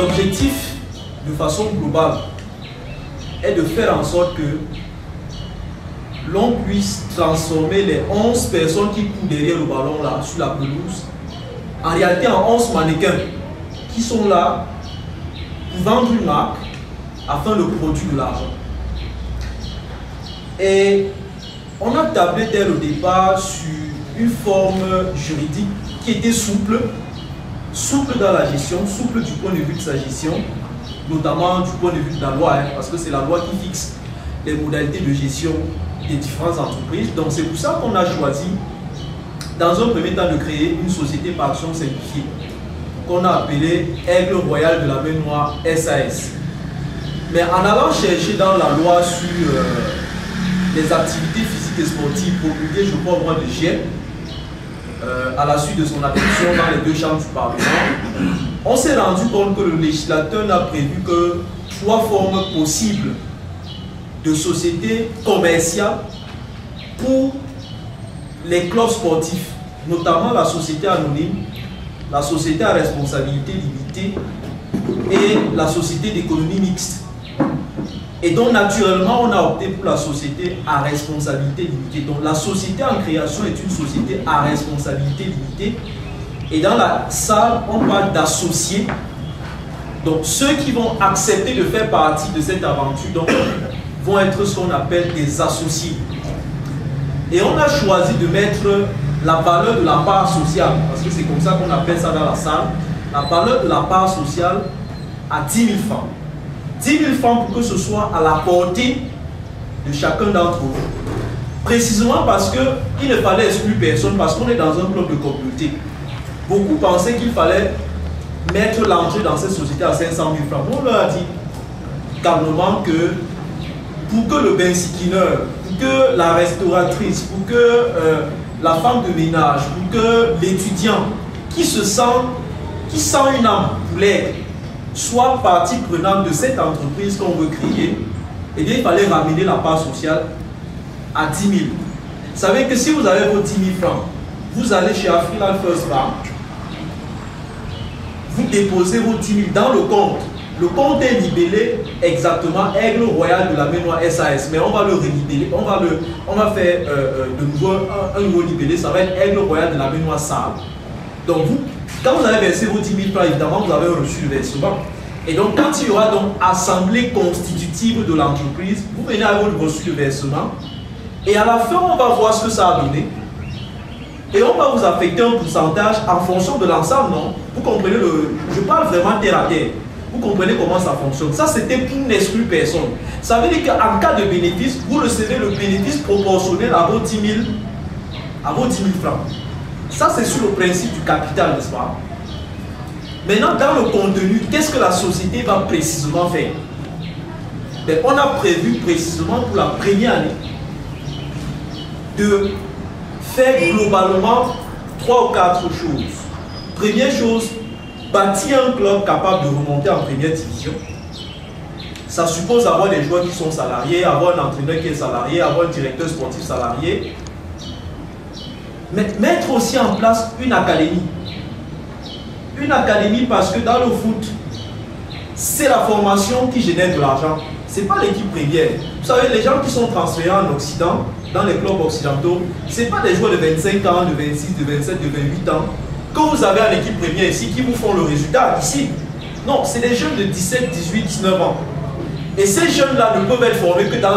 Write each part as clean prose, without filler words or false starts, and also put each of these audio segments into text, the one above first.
l'objectif, de façon globale, est de faire en sorte que l'on puisse transformer les 11 personnes qui courent derrière le ballon là, sur la pelouse, en réalité en 11 mannequins qui sont là pour vendre une marque afin de produire de l'argent. Et on a tablé dès le départ sur une forme juridique qui était souple dans la gestion, souple du point de vue de sa gestion, notamment du point de vue de la loi, parce que c'est la loi qui fixe les modalités de gestion des différentes entreprises. Donc c'est pour ça qu'on a choisi, dans un premier temps, de créer une société par action simplifiée, qu'on a appelée Aigle Royal de la Mer Noire SAS. Mais en allant chercher dans la loi sur les activités physiques et sportives promulguées, je crois, au mois de juillet, à la suite de son adoption dans les deux chambres du Parlement, on s'est rendu compte que le législateur n'a prévu que 3 formes possibles de sociétés commerciales pour les clubs sportifs, notamment la société anonyme, la société à responsabilité limitée et la société d'économie mixte. Et donc naturellement on a opté pour la société à responsabilité limitée. Donc la société en création est une société à responsabilité limitée. Et dans la salle on parle d'associés. Donc ceux qui vont accepter de faire partie de cette aventure donc, vont être ce qu'on appelle des associés. Et on a choisi de mettre la valeur de la part sociale, parce que c'est comme ça qu'on appelle ça dans la salle, la valeur de la part sociale à 10 000 francs. 10 000 francs pour que ce soit à la portée de chacun d'entre vous. Précisément parce qu'il ne fallait exclure personne, parce qu'on est dans un club de communauté. Beaucoup pensaient qu'il fallait mettre l'entrée dans cette société à 500 000 francs. On leur a dit calmement que pour que le bensiquineur, pour que la restauratrice, pour que la femme de ménage, pour que l'étudiant qui sent une âme pour l'aide, soit partie prenante de cette entreprise qu'on veut créer, eh bien il fallait ramener la part sociale à 10 000. Vous savez que si vous avez vos 10 000 francs, vous allez chez Afriland First Bank, vous déposez vos 10 000 dans le compte. Le compte est libellé exactement Aigle Royal de la Mer Noire SAS, mais on va le relibeller, on va faire de nouveau un nouveau libellé, ça va être Aigle Royal de la Mer Noire SAL. Donc vous, quand vous avez versé vos 10 000 francs, évidemment vous avez reçu le versement. Et donc quand il y aura donc assemblée constitutive de l'entreprise, vous venez avoir reçu le versement, et à la fin on va voir ce que ça a donné. Et on va vous affecter un pourcentage en fonction de l'ensemble, non? Vous comprenez je parle vraiment terre à terre. Vous comprenez comment ça fonctionne. Ça, c'était pour n'exclure personne. Ça veut dire qu'en cas de bénéfice, vous recevez le bénéfice proportionnel à vos 10 000 francs. Ça, c'est sur le principe du capital, n'est-ce pas? Maintenant, dans le contenu, qu'est-ce que la société va précisément faire? Ben, on a prévu précisément pour la première année de faire globalement 3 ou 4 choses. Première chose, bâtir un club capable de remonter en première division. Ça suppose avoir des joueurs qui sont salariés, avoir un entraîneur qui est salarié, avoir un directeur sportif salarié. Mais mettre aussi en place une académie. Une académie parce que dans le foot, c'est la formation qui génère de l'argent. Ce n'est pas l'équipe première. Vous savez, les gens qui sont transférés en Occident, dans les clubs occidentaux, ce n'est pas des joueurs de 25 ans, de 26, de 27, de 28 ans que vous avez en équipe première ici qui vous font le résultat ici. Non, c'est des jeunes de 17, 18, 19 ans. Et ces jeunes-là ne peuvent être formés que dans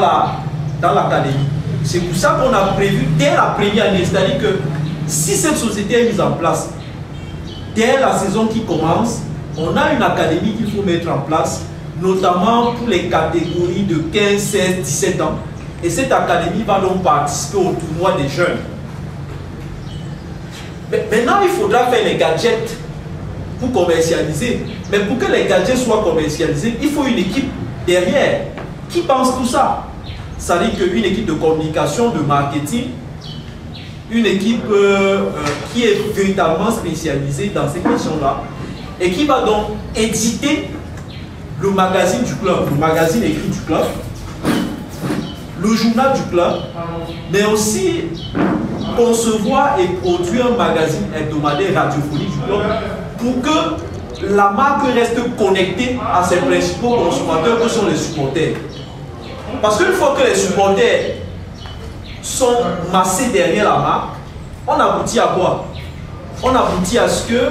l'académie. C'est pour ça qu'on a prévu dès la première année, c'est-à-dire que si cette société est mise en place, dès la saison qui commence, on a une académie qu'il faut mettre en place, notamment pour les catégories de 15, 16, 17 ans. Et cette académie va donc participer au tournoi des jeunes. Mais maintenant, il faudra faire les gadgets pour commercialiser. Mais pour que les gadgets soient commercialisés, il faut une équipe derrière qui pense tout ça. Ça veut dire qu'une équipe de communication, de marketing, une équipe qui est véritablement spécialisée dans ces questions-là et qui va donc éditer le magazine du club, le magazine écrit du club, le journal du club, mais aussi concevoir et produire un magazine hebdomadaire radiophonique du club pour que la marque reste connectée à ses principaux consommateurs que sont les supporters. Parce qu'une fois que les supporters sont massés derrière la marque, on aboutit à quoi? On aboutit à ce que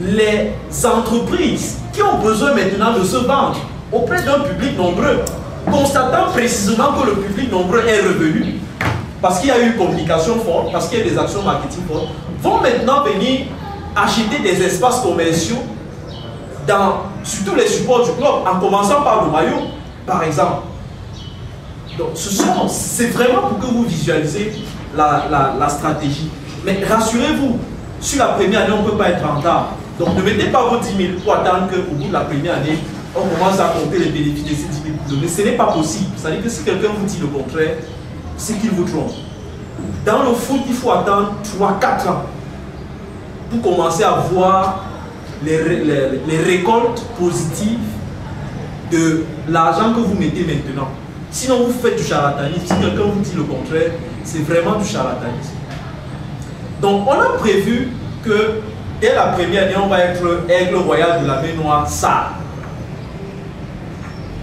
les entreprises qui ont besoin maintenant de se vendre auprès d'un public nombreux, constatant précisément que le public nombreux est revenu, parce qu'il y a eu une communication forte, parce qu'il y a des actions marketing fortes, vont maintenant venir acheter des espaces commerciaux sur tous les supports du club, en commençant par le maillot, par exemple. Donc, c'est vraiment pour que vous visualisez la stratégie. Mais rassurez-vous, sur la première année, on ne peut pas être rentable. Donc, ne mettez pas vos 10 000 pour attendre qu'au bout de la première année, on commence à compter les bénéfices de ces 10 000. Mais ce n'est pas possible. C'est-à-dire que si quelqu'un vous dit le contraire, c'est qu'il vous trompe. Dans le foot, il faut attendre 3-4 ans pour commencer à voir les récoltes positives de l'argent que vous mettez maintenant. Sinon, vous faites du charlatanisme. Si quelqu'un vous dit le contraire, c'est vraiment du charlatanisme. Donc, on a prévu que dès la première année, on va être aigle royal de la mer Noire SAR.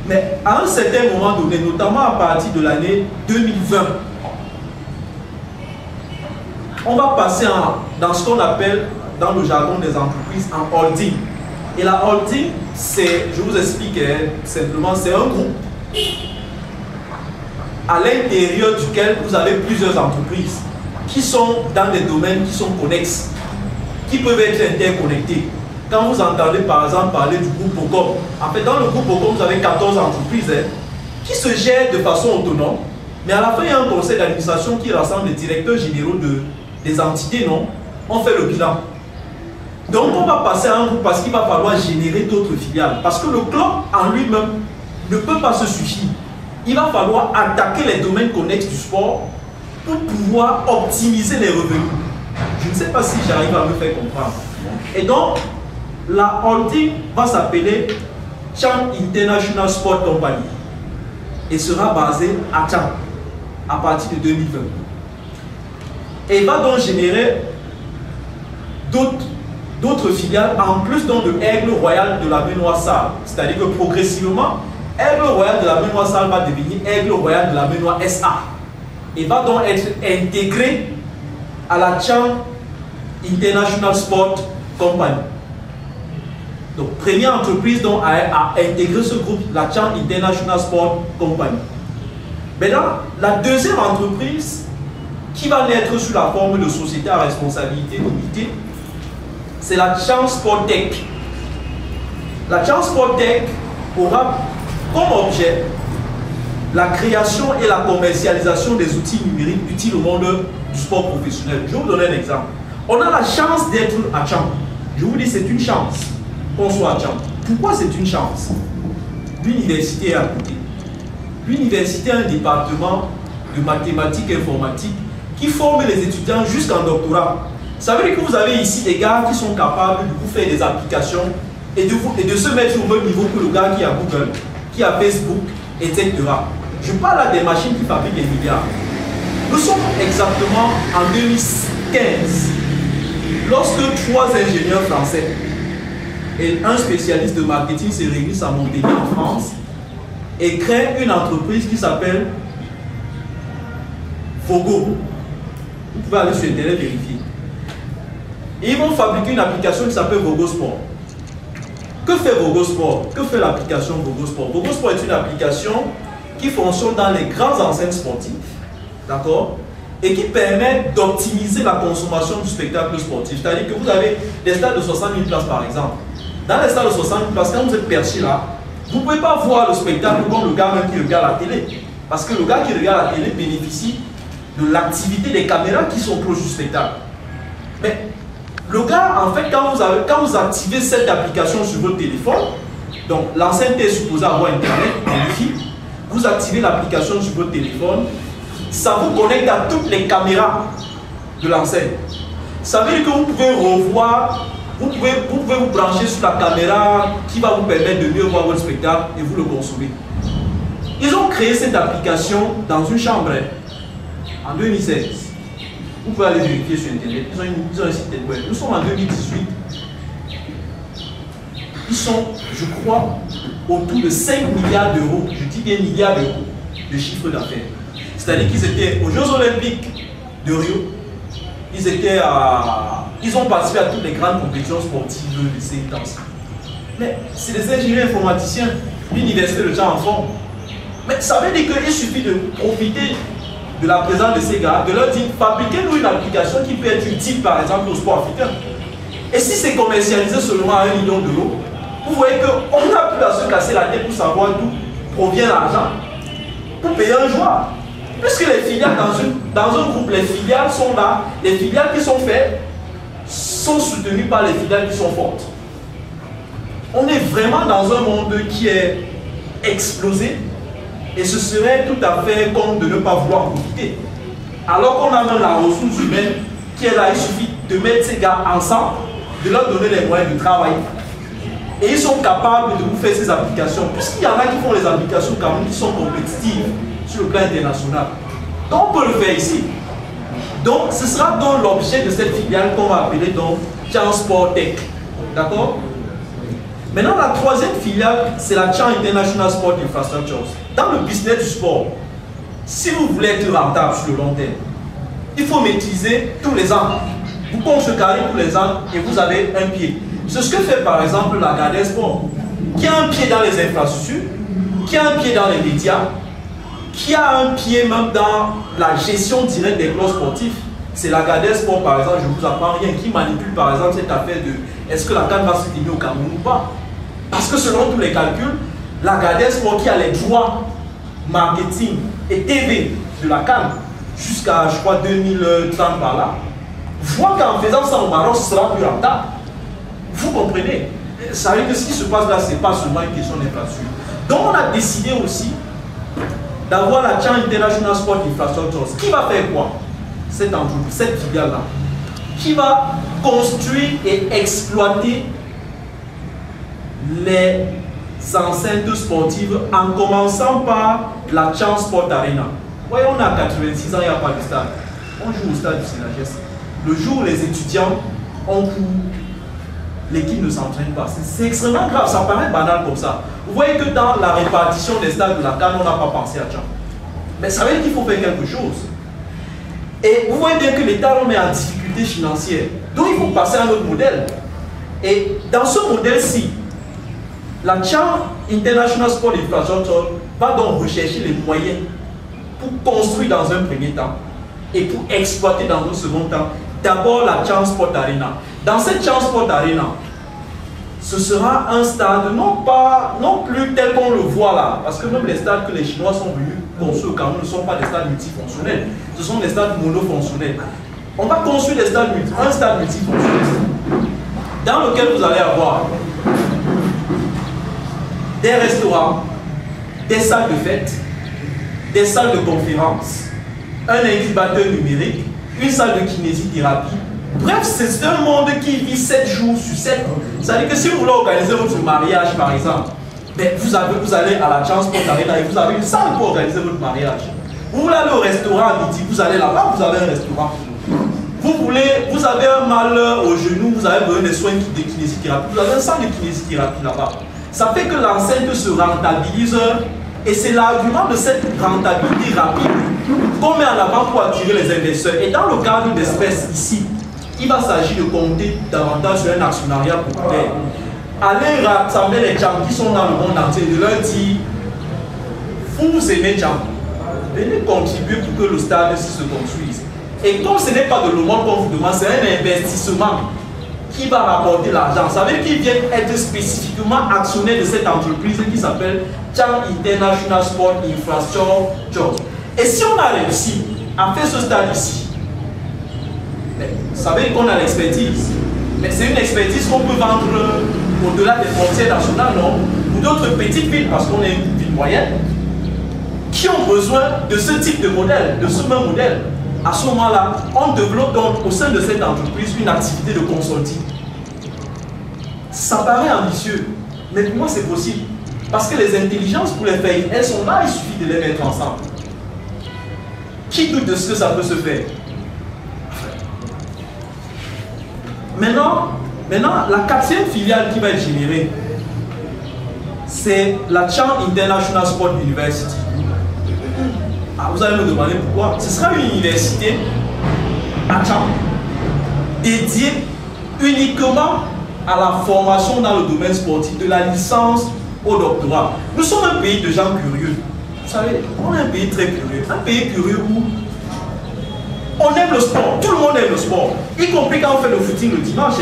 Mais à un certain moment donné, notamment à partir de l'année 2020, on va passer dans ce qu'on appelle, dans le jargon des entreprises, en holding. Et la holding, c'est, je vous explique simplement, c'est un groupe à l'intérieur duquel vous avez plusieurs entreprises qui sont dans des domaines qui sont connexes, qui peuvent être interconnectés. Quand vous entendez par exemple parler du groupe Ocom, en fait dans le groupe Ocom vous avez 14 entreprises qui se gèrent de façon autonome, mais à la fin il y a un conseil d'administration qui rassemble les directeurs généraux des entités, non? On fait le bilan. Donc on va passer à un groupe parce qu'il va falloir générer d'autres filiales. Parce que le club en lui-même ne peut pas se suffire. Il va falloir attaquer les domaines connexes du sport pour pouvoir optimiser les revenus. Je ne sais pas si j'arrive à me faire comprendre. Et donc, la holding va s'appeler Cham International Sport Company et sera basée à Cham à partir de 2020. Et va donc générer d'autres filiales en plus donc de Aigle Royal de la mer Noire SAR. C'est-à-dire que progressivement, Aigle Royal de la mer Noire SAR va devenir Aigle Royal de la mer Noire SA. Et va donc être intégré à la Cham International Sport Company. Donc, première entreprise donc à intégrer ce groupe, la Cham International Sport Company. Maintenant, la deuxième entreprise qui va naître sous la forme de société à responsabilité limitée, c'est la Cham Sport Tech. La Cham Sport Tech aura comme objet la création et la commercialisation des outils numériques utiles au monde du sport professionnel. Je vais vous donner un exemple. On a la chance d'être à Cham. Je vous dis, c'est une chance qu'on soit à Cham. Pourquoi c'est une chance? L'université est à côté. L'université a un département de mathématiques et informatique qui forme les étudiants jusqu'en doctorat. Ça veut dire que vous avez ici des gars qui sont capables de vous faire des applications et de se mettre au même niveau que le gars qui a Google, qui a Facebook, etc. Je parle là des machines qui fabriquent des milliards. Nous sommes exactement en 2015, lorsque 3 ingénieurs français et un spécialiste de marketing se réunissent à Montpellier en France et créent une entreprise qui s'appelle Vogo. Vous pouvez aller sur Internet vérifier. Et ils vont fabriquer une application qui s'appelle Vogo Sport. Que fait Vogo Sport? Que fait l'application Vogo Sport? Vogo Sport est une application qui fonctionne dans les grandes enseignes sportives, d'accord, et qui permet d'optimiser la consommation du spectacle sportif. C'est-à-dire que vous avez des stades de 60 000 places par exemple. Dans les stades de 60 000 places, quand vous êtes perché là, vous ne pouvez pas voir le spectacle comme le gars même qui regarde la télé. Parce que le gars qui regarde la télé bénéficie de l'activité des caméras qui sont proches du spectacle. Mais le gars, en fait, quand vous activez cette application sur votre téléphone, donc l'enceinte est supposée avoir Internet, Wi-Fi, vous activez l'application sur votre téléphone, ça vous connecte à toutes les caméras de l'enseigne. Ça veut dire que vous pouvez revoir, vous pouvez vous brancher sur la caméra qui va vous permettre de mieux voir votre spectacle et vous le consommer. Ils ont créé cette application dans une chambre en 2016. Vous pouvez aller vérifier sur Internet. Ils ont un site web. Nous sommes en 2018. ils sont, je crois, autour de 5 milliards d'euros, je dis bien milliards d'euros, de chiffre d'affaires. C'est-à-dire qu'ils étaient aux Jeux Olympiques de Rio, ils ont participé à toutes les grandes compétitions sportives de ces temps-ci. Mais c'est des ingénieurs informaticiens, l'université de Jean Enfant. Mais ça veut dire qu'il suffit de profiter de la présence de ces gars, de leur dire fabriquez-nous une application qui peut être utile par exemple au sport africain. Et si c'est commercialisé seulement à 1 million d'euros, vous voyez qu'on n'a plus à se casser la tête pour savoir d'où provient l'argent pour payer un joueur. Puisque les filiales dans un groupe, les filiales sont là, les filiales qui sont faites sont soutenues par les filiales qui sont fortes. On est vraiment dans un monde qui est explosé et ce serait tout à fait con de ne pas vouloir en profiter. Alors qu'on a même la ressource humaine qui est là, il suffit de mettre ces gars ensemble, de leur donner les moyens de travailler. Et ils sont capables de vous faire ces applications, puisqu'il y en a qui font les applications quand même qui sont compétitives sur le plan international. Donc on peut le faire ici. Donc ce sera donc l'objet de cette filiale qu'on va appeler donc Chang Sport Tech. D'accord? Maintenant la troisième filiale, c'est la Chang International Sport Infrastructures. Dans le business du sport, si vous voulez être rentable sur le long terme, il faut maîtriser tous les angles. Vous contrecarrez tous les angles et vous avez un pied. C'est ce que fait par exemple la Gardez Sport, qui a un pied dans les infrastructures, qui a un pied dans les médias, qui a un pied même dans la gestion directe des clubs sportifs. C'est la Gardez Sport par exemple, je ne vous apprends rien, qui manipule par exemple cette affaire de est-ce que la CAN va se tenir au Cameroun ou pas. Parce que selon tous les calculs, la Gardez Sport qui a les droits marketing et TV de la CAN jusqu'à je crois 2030 par là, voit qu'en faisant ça au Maroc, ce sera plus rentable. Vous comprenez? Ça veut dire que ce qui se passe là, ce n'est pas seulement une question d'infrastructure. Donc on a décidé aussi d'avoir la Chang International Sport Infrastructures. Qui va faire quoi? Cette entreprise, cette filiale-là, qui va construire et exploiter les enceintes sportives en commençant par la Chang Sport Arena. Vous voyez, on a 86 ans, il n'y a pas de stade. On joue au stade du Sénagès. Le jour où les étudiants ont cours, l'équipe ne s'entraîne pas. C'est extrêmement grave, ça paraît banal comme ça. Vous voyez que dans la répartition des stades de la CAN, on n'a pas pensé à Chang. Mais ça veut dire qu'il faut faire quelque chose. Et vous voyez bien que l'État est en difficulté financière. Donc il faut passer à un autre modèle. Et dans ce modèle-ci, la Chang International Sport Infrastructure va donc rechercher les moyens pour construire dans un premier temps et pour exploiter dans un second temps d'abord la Chang Sport Arena. Dans cette Chang Sport Arena, ce sera un stade non plus tel qu'on le voit là, parce que même les stades que les Chinois sont venus construire au Cameroun ne sont pas des stades multifonctionnels, ce sont des stades monofonctionnels. On va construire un stade multifonctionnel dans lequel vous allez avoir des restaurants, des salles de fête, des salles de conférence, un incubateur numérique, une salle de kinésithérapie. Bref, c'est un monde qui vit 7 jours sur 7. C'est-à-dire que si vous voulez organiser votre mariage, par exemple, ben vous allez à la Chang Sport Arena et vous avez une salle pour organiser votre mariage. Vous voulez aller au restaurant à midi, vous allez là-bas, vous avez un restaurant. Vous avez un mal au genou, vous avez besoin des soins de kinésithérapie, vous avez un centre de kinésithérapie là-bas. Ça fait que l'enceinte se rentabilise et c'est l'argument de cette rentabilité rapide qu'on met en avant pour attirer les investisseurs. Et dans le cadre d'espèces ici, il va s'agir de compter davantage sur un actionnariat populaire. Allez rassembler les gens qui sont dans le monde entier, de leur dire vous aimez Chang, venez contribuer pour que le stade se construise. Et comme ce n'est pas de l'aumône qu'on vous demande, c'est un investissement qui va rapporter l'argent. Ça veut dire qu'ils viennent être spécifiquement actionnaires de cette entreprise qui s'appelle Chang International Sport Infrastructure. Et si on a réussi à faire ce stade ici, ça veut dire qu'on a l'expertise. Mais c'est une expertise qu'on peut vendre au-delà des frontières nationales, non? Ou d'autres petites villes, parce qu'on est une ville moyenne, qui ont besoin de ce type de modèle, de ce même modèle. À ce moment-là, on développe donc au sein de cette entreprise une activité de consulting. Ça paraît ambitieux, mais pour moi c'est possible. Parce que les intelligences pour les faire, elles sont là, il suffit de les mettre ensemble. Qui doute de ce que ça peut se faire? Maintenant, la quatrième filiale qui va être générée, c'est la Cham International Sport University. Ah, vous allez me demander pourquoi. Ce sera une université à Cham dédiée uniquement à la formation dans le domaine sportif, de la licence au doctorat. Nous sommes un pays de gens curieux. Vous savez, on est un pays très curieux. Un pays curieux où on aime le sport. Tout le monde aime le sport. Y compris quand on fait le footing le dimanche.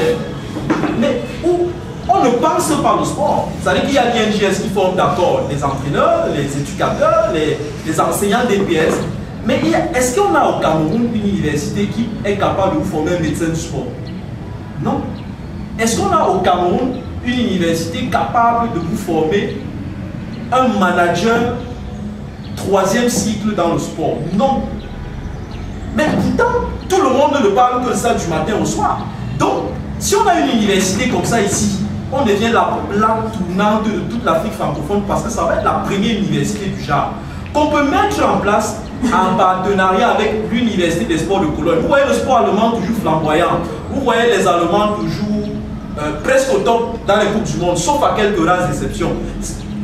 Mais où on ne pense pas au sport. C'est-à-dire qu'il y a l'INGS qui forme d'accord les entraîneurs, les éducateurs, les enseignants d'EPS. Mais est-ce qu'on a au Cameroun une université qui est capable de vous former un médecin du sport? Non. Est-ce qu'on a au Cameroun une université capable de vous former un manager 3e cycle dans le sport? Non. Mais pourtant, tout le monde ne parle que ça du matin au soir. Donc, si on a une université comme ça ici, on devient la tournante de toute l'Afrique francophone parce que ça va être la première université du genre qu'on peut mettre en place en partenariat avec l'Université des sports de Cologne. Vous voyez le sport allemand toujours flamboyant. Vous voyez les Allemands toujours presque au top dans les Coupes du Monde, sauf à quelques rares exceptions.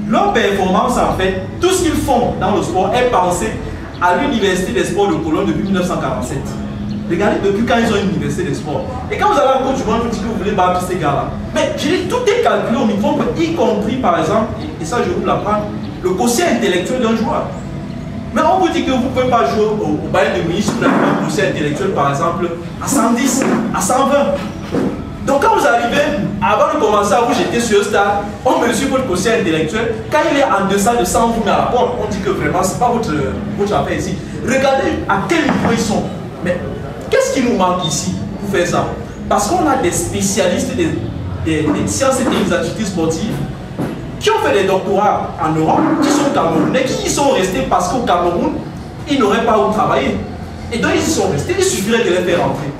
Leur performance, en fait, tout ce qu'ils font dans le sport est pensé à l'Université des sports de Cologne depuis 1947. Regardez depuis quand ils ont une université des sports. Et quand vous allez en Coupe du Monde, vous dites que vous voulez battre ces gars-là. Mais je dis, tout est calculé au micro, y compris par exemple, et ça je vous l'apprends, le quotient intellectuel d'un joueur. Mais on vous dit que vous ne pouvez pas jouer au Bayern de Munich pour un quotient intellectuel par exemple à 110, à 120. Donc quand vous arrivez, avant de commencer à vous jeter sur le stade, on mesure votre quotient intellectuel. Quand il est en deçà de 100, vous met à la porte. On dit que vraiment, ce n'est pas votre affaire ici. Regardez à quel niveau ils sont. Mais qu'est-ce qui nous manque ici pour faire ça? Parce qu'on a des spécialistes des sciences et des activités sportives qui ont fait des doctorats en Europe, qui sont camerounais, qui y sont restés parce qu'au Cameroun, ils n'auraient pas où travailler. Et donc ils y sont restés, il suffirait de les faire rentrer.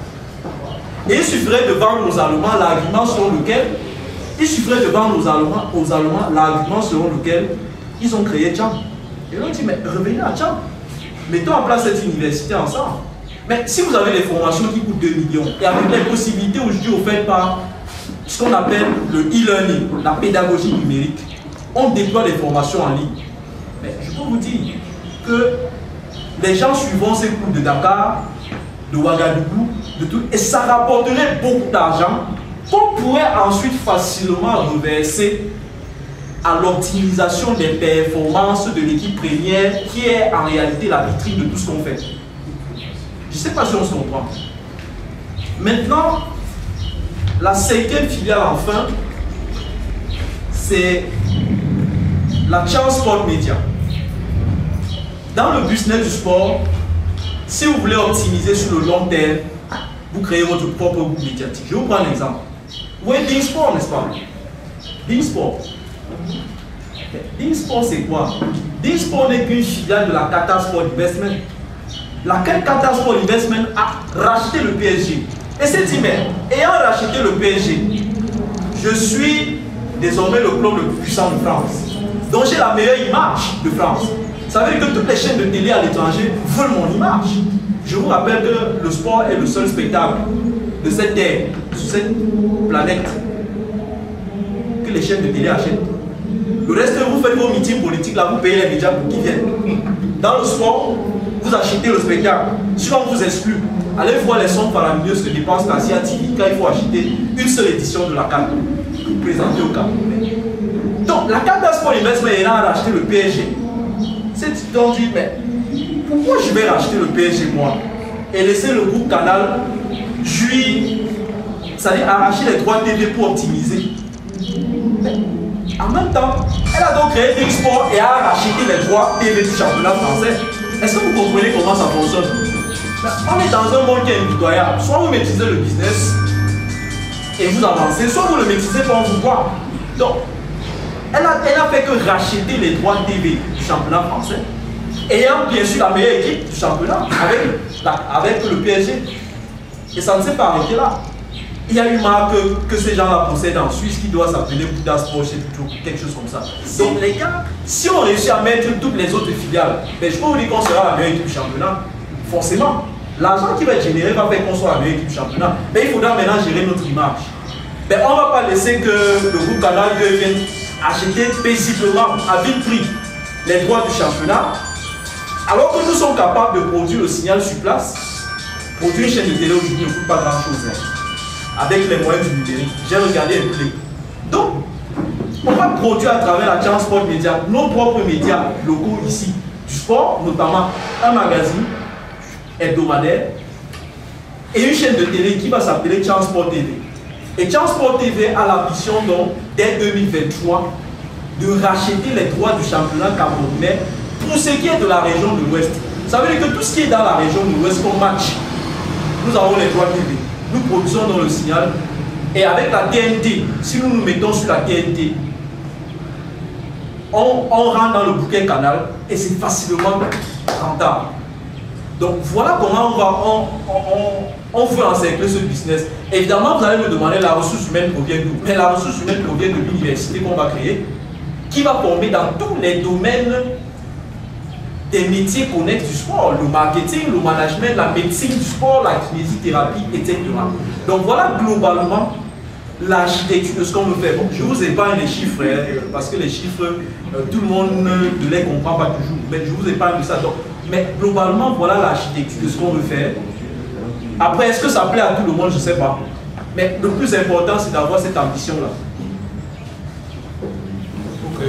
Et il suffirait de vendre aux Allemands l'argument selon lequel l'argument selon lequel ils ont créé Cham. Et on dit, mais revenez à Cham. Mettons en place cette université ensemble. Mais si vous avez des formations qui coûtent 2 millions, et avec les possibilités aujourd'hui offertes par ce qu'on appelle le e-learning, la pédagogie numérique, on déploie des formations en ligne. Mais je peux vous dire que les gens suivront ces cours de Dakar, de Ouagadougou, de tout, et ça rapporterait beaucoup d'argent qu'on pourrait ensuite facilement reverser à l'optimisation des performances de l'équipe première qui est en réalité la vitrine de tout ce qu'on fait. Je ne sais pas si on se comprend. Maintenant, la 5e filiale enfin, c'est la Cham Sport Media. Dans le business du sport, si vous voulez optimiser sur le long terme, vous créez votre propre groupe médiatique. Je vous prends un exemple. Vous voyez Beansport, n'est-ce pas? Beansport. Beansport, c'est quoi? Beansport n'est qu'une filiale de la Qatar Sport Investment. Laquelle Qatar Sport Investment a racheté le PSG. Et s'est dit, mais ayant racheté le PSG, je suis désormais le club le plus puissant de France. Donc j'ai la meilleure image de France. Ça veut dire que toutes les chaînes de télé à l'étranger veulent mon image. Je vous rappelle que le sport est le seul spectacle de cette terre, sur cette planète, que les chaînes de télé achètent. Le reste, vous faites vos meetings politiques là, vous payez les médias pour qu'ils viennent. Dans le sport, vous achetez le spectacle. Sinon, on vous exclut. Allez voir les sommes faramineuses que dépense l'Asia TV quand il faut acheter une seule édition de la carte pour présenter au Camerounais. Donc, la carte Sport Investment ayant racheté le PSG, c'est donc dit, mais pourquoi je vais racheter le PSG moi et laisser le groupe Canal jouir, c'est-à-dire arracher les droits TV pour optimiser? Mais, en même temps, elle a donc créé Beansport et a racheté les droits TV du championnat français. Est-ce que vous comprenez comment ça fonctionne? On est dans un monde qui est impitoyable. Soit vous maîtrisez le business et vous avancez, soit vous ne le maîtrisez pas, on vous voit. Donc, elle a fait que racheter les droits TV du championnat français, ayant bien sûr la meilleure équipe du championnat avec le PSG. Et ça ne s'est pas arrêté là. Il y a une marque que ces gens-là possèdent en Suisse qui doit s'appeler Bouddha Sport, quelque chose comme ça. Donc les gars, si on réussit à mettre toutes les autres filiales, ben, je peux vous dire qu'on sera la meilleure équipe du championnat. Forcément, l'argent qui va être généré va faire qu'on soit la meilleure équipe du championnat. Mais il faudra maintenant gérer notre image. Ben, on ne va pas laisser que le groupe Canal vienne acheter paisiblement à vil prix les droits du championnat, alors que nous sommes capables de produire le signal sur place. Produire une chaîne de télé aujourd'hui ne coûte pas grand-chose, hein, avec les moyens du numérique. J'ai regardé un peu. Donc, on va produire à travers la Chance Sport Média nos propres médias locaux ici, du sport, notamment un magazine hebdomadaire et une chaîne de télé qui va s'appeler Chance Sport TV. Et Chance Sport TV a l'ambition donc, dès 2023, de racheter les droits du championnat camerounais pour ce qui est de la région de l'Ouest. Ça veut dire que tout ce qui est dans la région de l'Ouest comme match, nous avons les droits TV. Nous produisons dans le signal. Et avec la TNT, si nous nous mettons sur la TNT, on rentre dans le bouquet canal et c'est facilement rentable. Donc voilà comment on veut encercler ce business. Évidemment, vous allez me demander la ressource humaine provient d'où. Mais la ressource humaine provient de l'université qu'on va créer, qui va former dans tous les domaines des métiers connexes du sport, le marketing, le management, la médecine du sport, la kinésithérapie, etc. Donc voilà globalement l'architecture de ce qu'on veut faire. Bon, je vous épargne les chiffres, hein, parce que les chiffres, tout le monde ne les comprend pas toujours, mais je vous épargne de ça. Donc, mais globalement, voilà l'architecture de ce qu'on veut faire. Après, est-ce que ça plaît à tout le monde? Je ne sais pas. Mais le plus important, c'est d'avoir cette ambition-là. Ok,